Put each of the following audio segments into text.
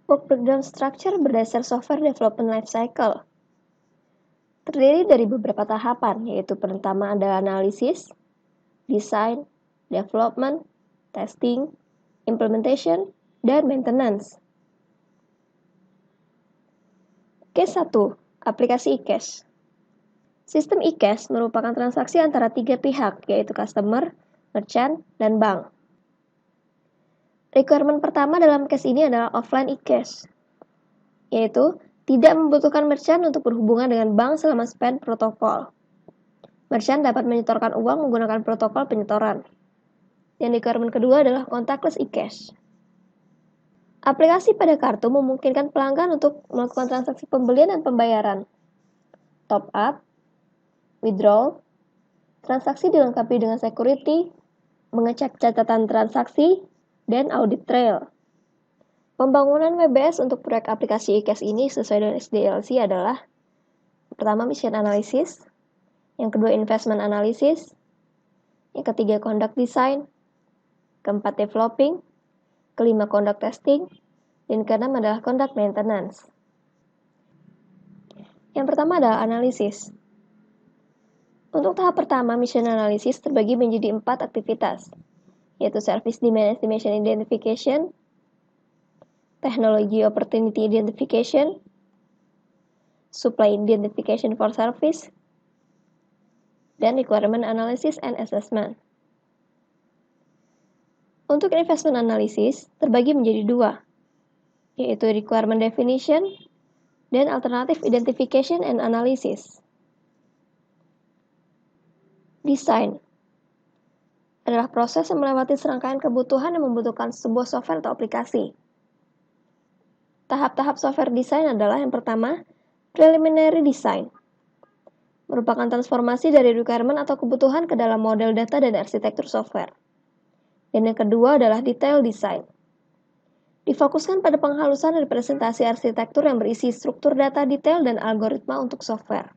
Work breakdown structure berdasar software development lifecycle. Terdiri dari beberapa tahapan, yaitu pertama adalah analisis, design, development, testing, implementation, dan maintenance. Case 1. Aplikasi e-cash. Sistem e-cash merupakan transaksi antara tiga pihak, yaitu customer, merchant, dan bank. Requirement pertama dalam case ini adalah offline e-cash, yaitu tidak membutuhkan merchant untuk berhubungan dengan bank selama span protokol. Merchant dapat menyetorkan uang menggunakan protokol penyetoran. Dan requirement kedua adalah contactless e-cash. Aplikasi pada kartu memungkinkan pelanggan untuk melakukan transaksi pembelian dan pembayaran, top up, withdrawal, transaksi dilengkapi dengan security, mengecek catatan transaksi, dan audit trail. Pembangunan WBS untuk proyek aplikasi e-cash ini sesuai dengan SDLC adalah pertama mission analysis, yang kedua investment analysis, yang ketiga conduct design, keempat developing, kelima conduct testing, dan keenam adalah conduct maintenance. Yang pertama adalah analisis. Untuk tahap pertama, mission analysis terbagi menjadi 4 aktivitas, yaitu service demand estimation identification, technology opportunity identification, supply identification for service, dan requirement analysis and assessment. Untuk investment analysis terbagi menjadi 2, yaitu requirement definition dan alternative identification and analysis. Design adalah proses yang melewati serangkaian kebutuhan yang membutuhkan sebuah software atau aplikasi. Tahap-tahap software design adalah yang pertama, preliminary design. Merupakan transformasi dari requirement atau kebutuhan ke dalam model data dan arsitektur software. Dan yang kedua adalah detail design. Difokuskan pada penghalusan representasi arsitektur yang berisi struktur data detail dan algoritma untuk software.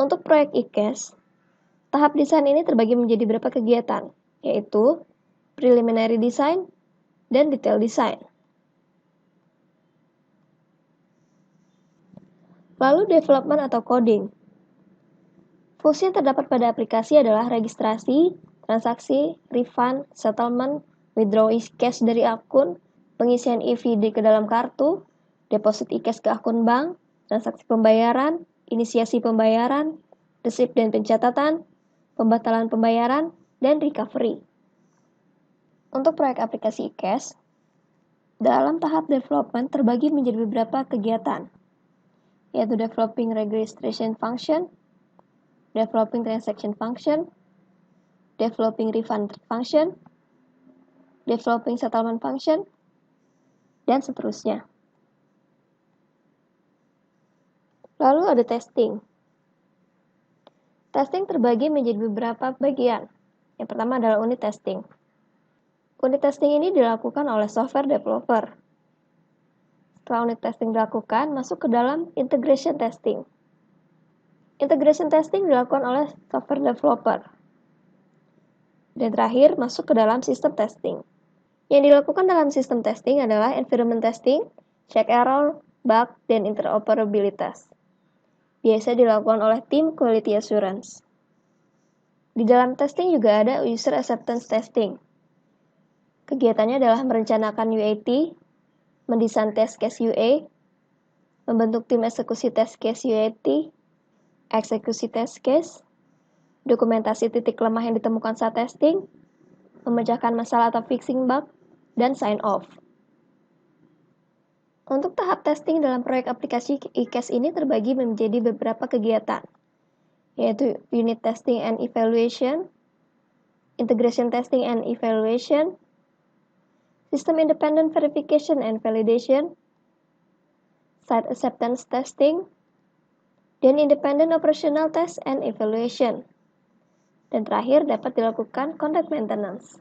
Untuk proyek e-cash, tahap desain ini terbagi menjadi beberapa kegiatan, yaitu preliminary design dan detail design. Lalu development atau coding. Fungsi yang terdapat pada aplikasi adalah registrasi, transaksi, refund, settlement, withdraw e-cash dari akun, pengisian EVD ke dalam kartu, deposit e-cash ke akun bank, transaksi pembayaran, inisiasi pembayaran, resip dan pencatatan, pembatalan pembayaran, dan recovery. Untuk proyek aplikasi e-cash, dalam tahap development terbagi menjadi beberapa kegiatan, yaitu developing registration function, developing transaction function, developing refund function, developing settlement function, dan seterusnya. Lalu ada testing. Testing terbagi menjadi beberapa bagian. Yang pertama adalah unit testing. Unit testing ini dilakukan oleh software developer. Setelah unit testing dilakukan, masuk ke dalam integration testing. Integration testing dilakukan oleh software developer. Dan terakhir, masuk ke dalam sistem testing. Yang dilakukan dalam sistem testing adalah environment testing, check error, bug, dan interoperabilitas. Biasa dilakukan oleh tim quality assurance. Di dalam testing juga ada user acceptance testing. Kegiatannya adalah merencanakan UAT, mendesain test case UA, membentuk tim eksekusi test case UAT, eksekusi test case, dokumentasi titik lemah yang ditemukan saat testing, memecahkan masalah atau fixing bug, dan sign off. Untuk tahap testing dalam proyek aplikasi e-cash ini terbagi menjadi beberapa kegiatan, yaitu unit testing and evaluation, integration testing and evaluation, system independent verification and validation, site acceptance testing, dan independent operational test and evaluation. Dan terakhir dapat dilakukan conduct maintenance.